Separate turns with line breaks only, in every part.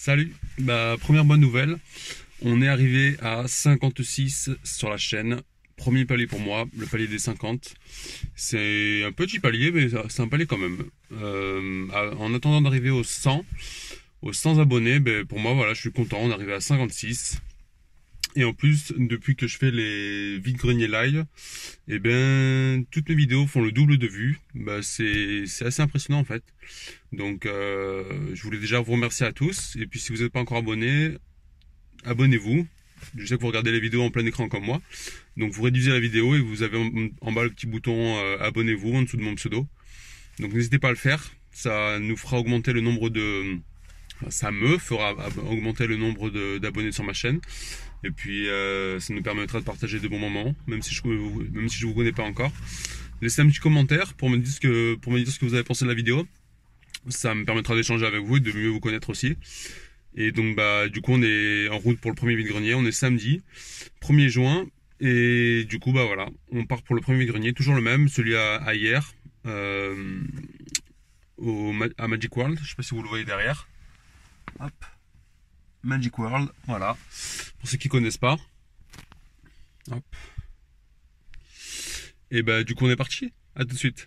Salut, première bonne nouvelle, on est arrivé à 56 sur la chaîne. Premier palier pour moi, le palier des 50. C'est un petit palier, mais c'est un palier quand même. En attendant d'arriver aux 100 abonnés, pour moi, voilà, je suis content, on est arrivé à 56. Et en plus, depuis que je fais les vide-greniers live, toutes mes vidéos font le double de vues. C'est assez impressionnant en fait. Donc, je voulais déjà vous remercier à tous. Et puis, si vous n'êtes pas encore abonné, abonnez-vous. Je sais que vous regardez les vidéos en plein écran comme moi. Donc, vous réduisez la vidéo et vous avez en bas le petit bouton abonnez-vous en dessous de mon pseudo. Donc, n'hésitez pas à le faire. Ça nous fera augmenter le nombre de... Ça me fera augmenter le nombre d'abonnés sur ma chaîne. Et puis, ça nous permettra de partager de bons moments, même si je vous connais pas encore. Laissez un petit commentaire pour me dire ce que vous avez pensé de la vidéo. Ça me permettra d'échanger avec vous et de mieux vous connaître aussi. Et donc, du coup, on est en route pour le premier vide-grenier. On est samedi, 1er juin. Et du coup, voilà, on part pour le premier vide-grenier. Toujours le même, celui à hier, à Magic World. Je sais pas si vous le voyez derrière. Hop. Magic World, voilà. Pour ceux qui connaissent pas. Hop. Et du coup, on est parti. À tout de suite.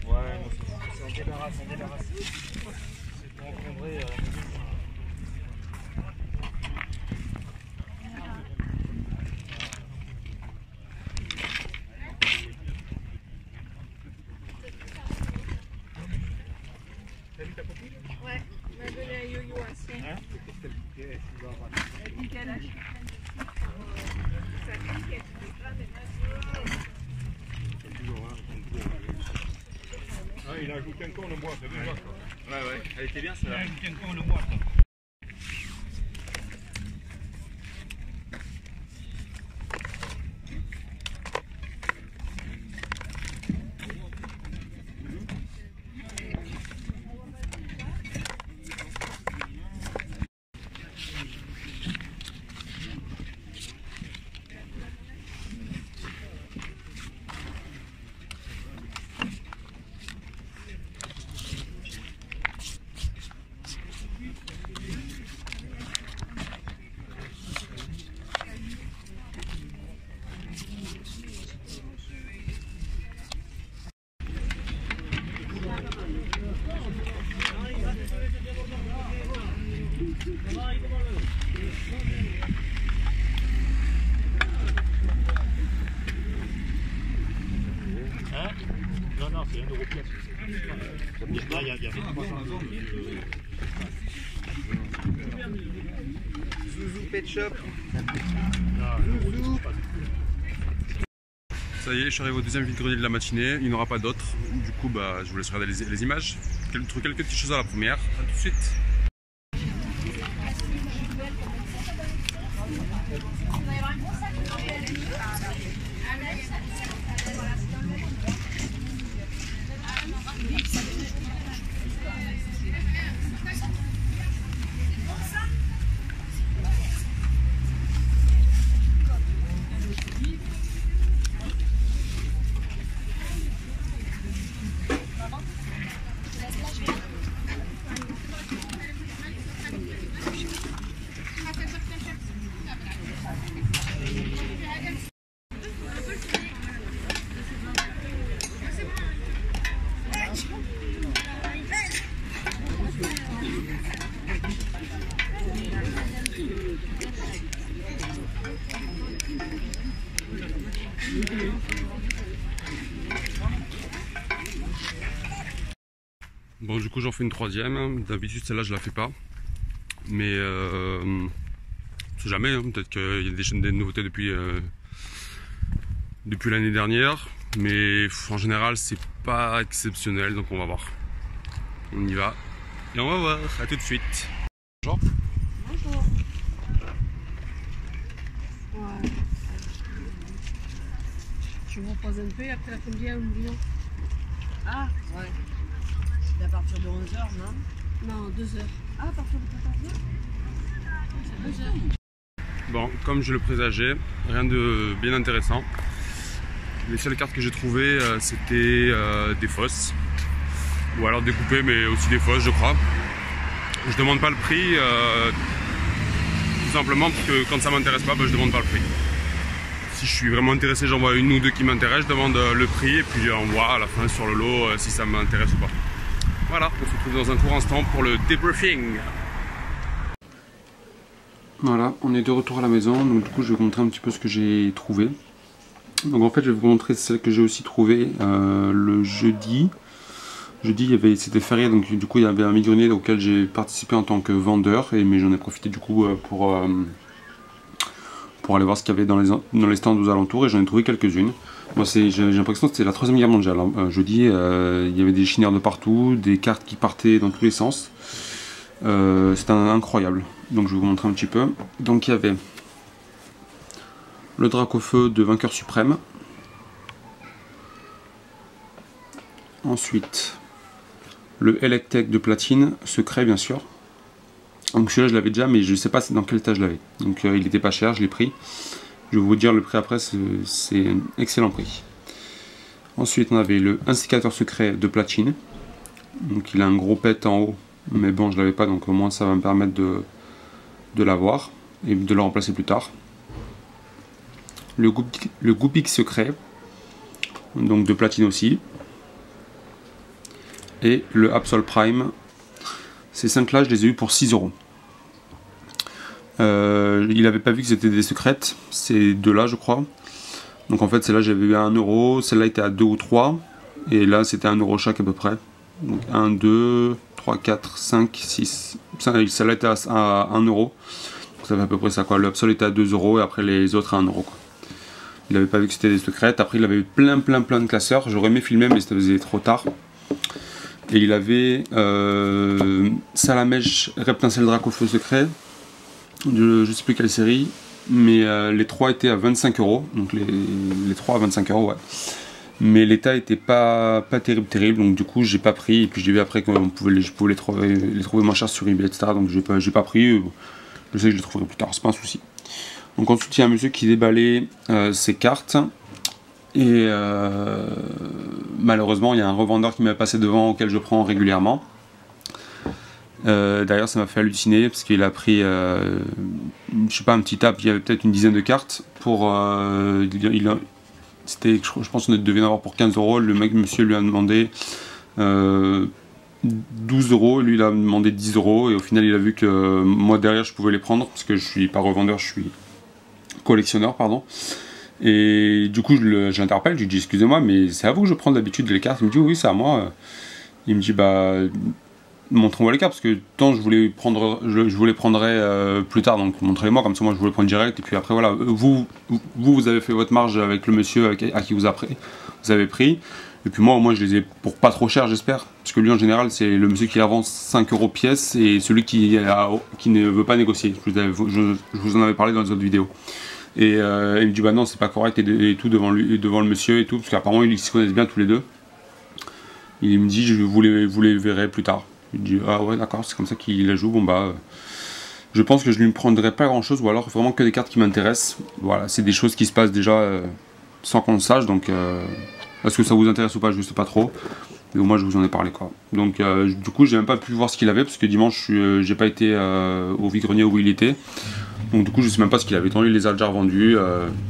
Ouais, on s'en débarrasse. C'est pour encombrer. T'as vu ta copine?
Ouais, elle m'a donné un yo-yo ancien.
Hein?
Elle dit qu'elle a sa fille qui a tout écran,
Ah, il a ajouté encore le boîte, déjà.
Ouais, elle était bien
Il a
celle-là.
ajouté encore le boîte. Non, non, c'est 1 euro pièce. Il y a 300 euros.
Pet Shop.
Ça y est, je suis arrivé au deuxième vide-grenier de la matinée, il n'y en aura pas d'autres. Du coup, bah, je vous laisse regarder les images. Quelques petites choses à la première. A tout de suite. Bon, du coup j'en fais une troisième. D'habitude celle-là je la fais pas, mais on sait jamais, hein. Peut-être qu'il y a des nouveautés depuis l'année dernière, mais en général c'est pas exceptionnel, donc on va voir. On y va et on va voir. À tout de suite. Bonjour.
Bonjour. Ouais. Je vous repose un peu et après combien ou bien?
Ah, ouais. C'est à partir de 11h, non?
Non, 2 heures.
Ah, à partir de 14h? C'est 2h.
Bon, comme je le présageais, rien de bien intéressant. Les seules cartes que j'ai trouvées, c'était des fausses. Ou alors découpées, mais aussi des fausses, je crois. Je demande pas le prix, tout simplement parce que quand ça m'intéresse pas, je demande pas le prix. Si je suis vraiment intéressé, j'en vois une ou deux qui m'intéressent, je demande le prix et puis on voit à la fin sur le lot si ça m'intéresse ou pas. Voilà, on se retrouve dans un court instant pour le debriefing. Voilà, on est de retour à la maison, donc du coup je vais vous montrer un petit peu ce que j'ai trouvé. Donc en fait je vais vous montrer celle que j'ai aussi trouvée le jeudi. Jeudi c'était férié, donc du coup il y avait un vide-grenier auquel j'ai participé en tant que vendeur, mais j'en ai profité du coup pour aller voir ce qu'il y avait dans les stands aux alentours, et j'en ai trouvé quelques-unes. Moi j'ai l'impression que c'était la 3e guerre mondiale. Jeudi il y avait des chineurs de partout, des cartes qui partaient dans tous les sens. C'était incroyable. Donc je vais vous montrer un petit peu. Donc il y avait le Dracofeu de Vainqueur Suprême. Ensuite le Electek de platine, secret bien sûr. Donc celui-là je l'avais déjà, mais je ne sais pas dans quel état je l'avais. Donc il n'était pas cher, je l'ai pris. Je vais vous dire le prix après, c'est un excellent prix. Ensuite on avait le Instigateur secret de platine. Donc il a un gros pet en haut, mais bon je l'avais pas, donc au moins ça va me permettre de l'avoir et de le remplacer plus tard. Le Goupik secret, donc de platine aussi. Et le Absol Prime. Ces 5 là je les ai eu pour 6 €. Il n'avait pas vu que c'était des secrètes, ces deux là je crois. Donc en fait celle-là j'avais eu à 1 €, celle-là était à 2 ou 3, et là c'était 1 € chaque à peu près. Donc 1, 2, 3, 4, 5, 6, celle-là était à 1 €. Donc ça fait à peu près ça quoi, le Absol était à 2 € et après les autres à 1 € quoi. Il n'avait pas vu que c'était des secrètes, après il avait eu plein de classeurs, j'aurais aimé filmer mais ça faisait trop tard. Et il avait Salamèche, Reptincelle Dracofeu secret, je sais plus quelle série, mais les 3 étaient à 25 €, donc les 3 à 25 € ouais. Mais l'état était pas terrible, donc du coup j'ai pas pris, et puis j'ai vu après que je pouvais les trouver moins chers sur eBay, etc. Donc j'ai pas pris, je sais que je les trouverai plus tard, c'est pas un souci. Donc ensuite il y a un monsieur qui déballait ses cartes, et malheureusement il y a un revendeur qui m'a passé devant auquel je prends régulièrement. D'ailleurs ça m'a fait halluciner parce qu'il a pris je sais pas, un petit tap, il y avait peut-être une dizaine de cartes pour c'était, je pense qu'on devait en avoir pour 15 €. Le monsieur lui a demandé 12 €, et lui il a demandé 10 €, et au final il a vu que moi derrière je pouvais les prendre parce que je suis pas revendeur, je suis collectionneur pardon. Et du coup je l'interpelle, je lui dis excusez-moi mais c'est à vous que je prends d'habitude les cartes. Il me dit oui c'est à moi. Il me dit bah montrez-moi les cartes, parce que tant je voulais prendre, je vous les prendrai plus tard, donc montrez-les-moi, comme ça moi je voulais prendre direct, et puis après voilà, vous avez fait votre marge avec le monsieur à qui vous avez pris, et puis moi je les ai pour pas trop cher, j'espère, parce que lui en général c'est le monsieur qui avance 5 € pièce, et celui qui ne veut pas négocier. Je vous en avais parlé dans les autres vidéos. Et il me dit bah non, c'est pas correct, et tout devant le monsieur et tout, parce qu'apparemment ils se connaissent bien tous les deux. Il me dit vous les verrez plus tard. Il me dit ah ouais d'accord, c'est comme ça qu'il la joue. Bon bah je pense que je lui prendrai pas grand chose, ou alors vraiment que des cartes qui m'intéressent. Voilà, c'est des choses qui se passent déjà sans qu'on le sache, donc est-ce que ça vous intéresse ou pas, je sais pas trop. Et moi je vous en ai parlé quoi. Donc du coup j'ai même pas pu voir ce qu'il avait, parce que dimanche j'ai pas été au vide-grenier où il était. Donc du coup je sais même pas ce qu'il avait, tant il les a déjà revendus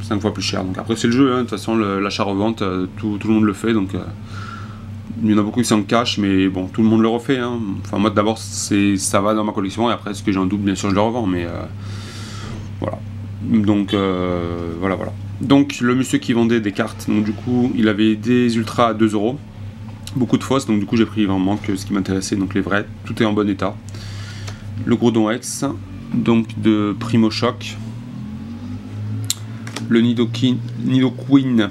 5 fois plus cher. Donc après c'est le jeu, hein. De toute façon l'achat-revente, tout le monde le fait, donc il y en a beaucoup qui s'en cachent, mais bon, tout le monde le refait, hein. Enfin moi d'abord ça va dans ma collection, et après ce que j'ai en double bien sûr je le revends, mais voilà. Donc voilà. Donc le monsieur qui vendait des cartes, donc du coup il avait des ultras à 2 €, beaucoup de fausses, donc du coup j'ai pris vraiment que ce qui m'intéressait, donc les vrais, tout est en bon état. Le Groudon X, donc de Primo Shock, le Nidoqueen,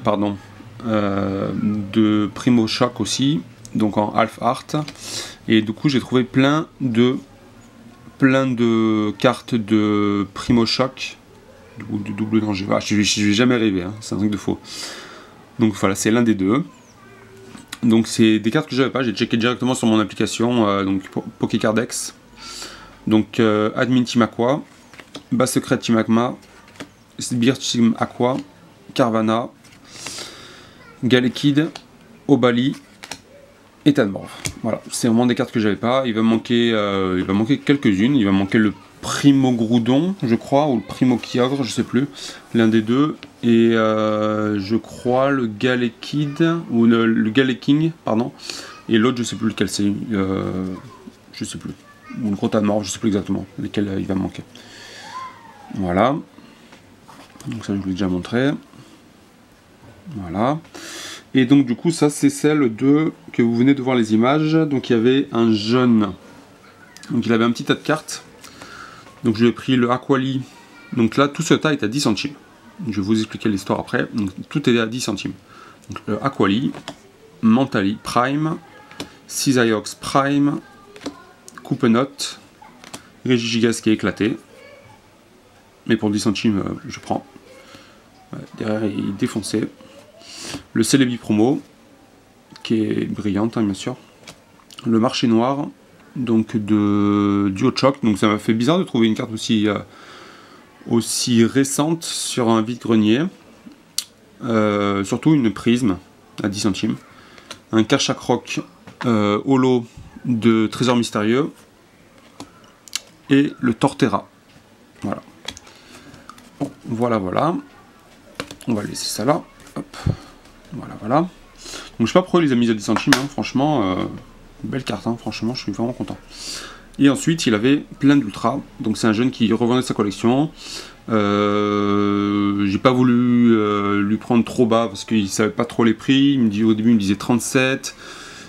pardon, de Primo Shock aussi, donc en Half Art, et du coup j'ai trouvé plein de cartes de Primo Shock ou de double danger. Je vais jamais arriver, hein, c'est un truc de faux. Donc voilà, c'est l'un des deux. Donc c'est des cartes que j'avais pas, j'ai checké directement sur mon application, donc Pokécardex. Donc Admin Team Aqua, Bas Secret Team Magma, Sbire Team Aqua, Carvana, Galekid, Obali et Tanmorph. Voilà, c'est vraiment des cartes que j'avais pas. Il va manquer quelques-unes. Il va manquer le Primo Groudon, je crois, ou le Primo Kyogre, je sais plus, l'un des deux. Et je crois le Galekid, ou le Galeking, pardon. Et l'autre, je sais plus lequel c'est. Je sais plus. Ou le gros Tanmorph, je sais plus exactement lesquels il va manquer. Voilà. Donc ça, je vous l'ai déjà montré. Voilà. Et donc du coup ça c'est celle que vous venez de voir les images. Donc il y avait un jeune, donc il avait un petit tas de cartes, donc je lui ai pris le Aquali. Donc là tout ce tas est à 10 centimes. Je vais vous expliquer l'histoire après. Donc tout est à 10 centimes. Donc le Aquali, Mentali Prime, Cisaiox Prime, Coupenot, Regigigas qui est éclaté, mais pour 10 centimes je prends. Derrière il est défoncé. Le Celebi Promo, qui est brillante, hein, bien sûr. Le Marché Noir, donc de Duochoc. Donc ça m'a fait bizarre de trouver une carte aussi récente sur un vide-grenier. Surtout une prisme à 10 centimes. Un Karchakroc holo de Trésor Mystérieux. Et le Torterra. Voilà. On va laisser ça là. Hop. Voilà. Donc je sais pas pourquoi il les a mis à 10 centimes, hein. Franchement, belle carte, hein. Franchement je suis vraiment content. Et ensuite il avait plein d'ultras, donc c'est un jeune qui revendait sa collection. J'ai pas voulu lui prendre trop bas parce qu'il savait pas trop les prix. Au début il me disait 37.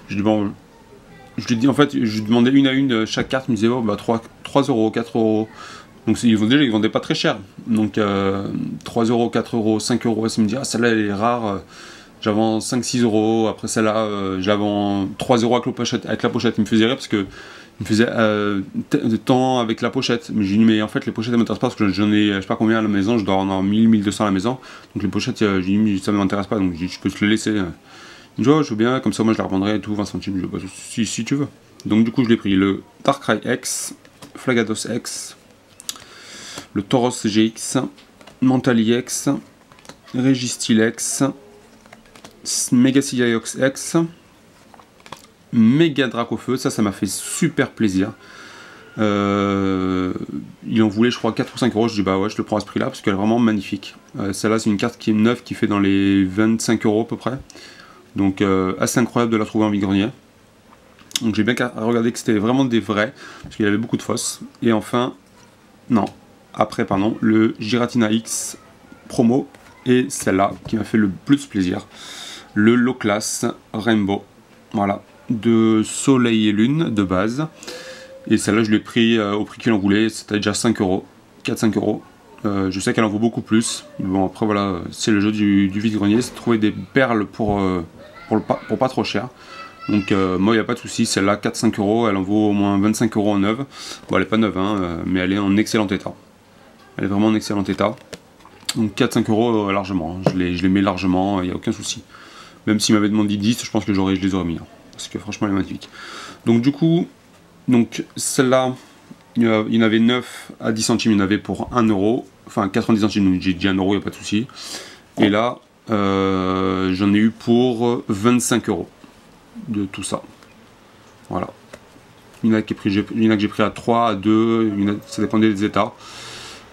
Je dis bon, je lui dis en fait, je lui demandais une à une chaque carte, il me disait oh bah 3 €, 4 €. Donc ils vendaient pas très cher. Donc 3 €, 4 €, 5 €. Ça me dit ah celle-là elle est rare. J'avais 5-6 €. Après celle-là j'avais 3 € avec la pochette. Il me faisait rire parce que il me faisait temps avec la pochette. Mais j'ai dit mais en fait les pochettes elles m'intéressent pas parce que j'en ai je sais pas combien à la maison. Je dois en avoir 1000-1200 à la maison. Donc les pochettes j'ai dit ça m'intéresse pas. Donc j'ai dit je peux te le laisser. Il me dit oh je veux bien, comme ça moi je la revendrai et tout 20 centimes. Je dis, bah, si tu veux. Donc du coup je l'ai pris le Darkrai X, Flagados X, le Tauros GX, Mentali X, Registeel X, Mega Cisaiox X, Mega Dracofeu, ça m'a fait super plaisir. Il en voulait je crois 4 ou 5 €, je dis bah ouais je le prends à ce prix là parce qu'elle est vraiment magnifique. Celle-là c'est une carte qui est neuve qui fait dans les 25 € à peu près. Donc assez incroyable de la trouver en vide-grenier. Donc j'ai bien regardé que c'était vraiment des vrais, parce qu'il y avait beaucoup de fausses. Et enfin, le Giratina X promo, et celle-là qui m'a fait le plus plaisir, le Low Class Rainbow. Voilà, de Soleil et Lune de base. Et celle-là, je l'ai pris au prix qu'il en voulait, c'était déjà 5 euros, 4-5 euros. Je sais qu'elle en vaut beaucoup plus. Bon, après, voilà, c'est le jeu du vide-grenier, c'est de trouver des perles pour pas trop cher. Donc, moi, il n'y a pas de souci. Celle-là, 4-5 euros, elle en vaut au moins 25 euros en neuve. Bon, elle n'est pas neuve, hein, mais elle est en excellent état. Elle est vraiment en excellent état. Donc, 4-5 euros largement. Je les mets largement, il n'y a aucun souci. Même s'il m'avait demandé 10, je pense que je les aurais mis. Hein, parce que franchement, elle est magnifique. Donc, du coup, celle-là, il y en avait 9 à 10 centimes, il y en avait pour 1 euro. Enfin, 90 centimes, donc j'ai dit 1 euro, il n'y a pas de souci. Et là, j'en ai eu pour 25 euros de tout ça. Voilà. Il y en a que j'ai pris à 3, à 2, ça dépendait des états.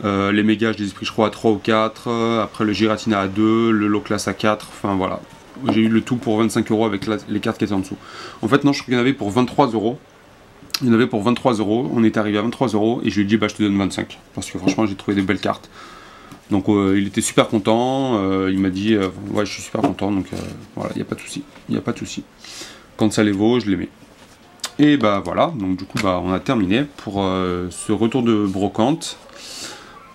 Les mégas, je les ai pris, je crois, à 3 ou 4. Après, le Giratina à 2, le low class à 4. Enfin, voilà. J'ai eu le tout pour 25 euros avec les cartes qui étaient en dessous. En fait, non, je crois qu'il y en avait pour 23 euros. Il y en avait pour 23 euros, on est arrivé à 23 euros et je lui ai dit bah je te donne 25 parce que franchement j'ai trouvé des belles cartes. Donc il était super content, il m'a dit ouais je suis super content donc voilà, il n'y a pas de souci, il n'y a pas de souci. Quand ça les vaut, je les mets. Et bah voilà, donc du coup bah on a terminé pour ce retour de brocante.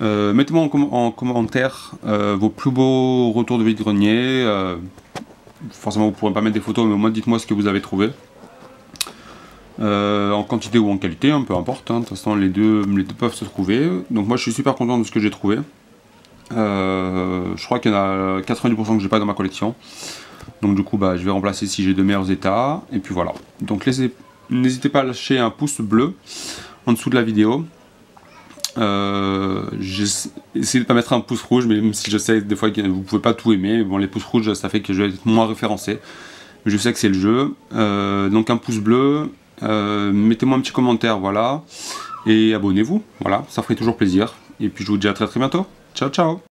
Mettez-moi en commentaire vos plus beaux retours de vide-grenier. Forcément vous ne pourrez pas mettre des photos mais au moins dites-moi ce que vous avez trouvé. En quantité ou en qualité, hein, peu importe, hein. De toute façon les deux peuvent se trouver. Donc moi je suis super content de ce que j'ai trouvé. Je crois qu'il y en a 90% que j'ai pas dans ma collection. Donc du coup bah, je vais remplacer si j'ai de meilleurs états. Et puis voilà. Donc n'hésitez pas à lâcher un pouce bleu en dessous de la vidéo. J'ai essayé de pas mettre un pouce rouge, mais même si je sais des fois que vous pouvez pas tout aimer, bon les pouces rouges ça fait que je vais être moins référencé. Mais je sais que c'est le jeu. Donc un pouce bleu. Mettez-moi un petit commentaire, voilà, et abonnez-vous, voilà, ça ferait toujours plaisir. Et puis je vous dis à très bientôt. Ciao ciao.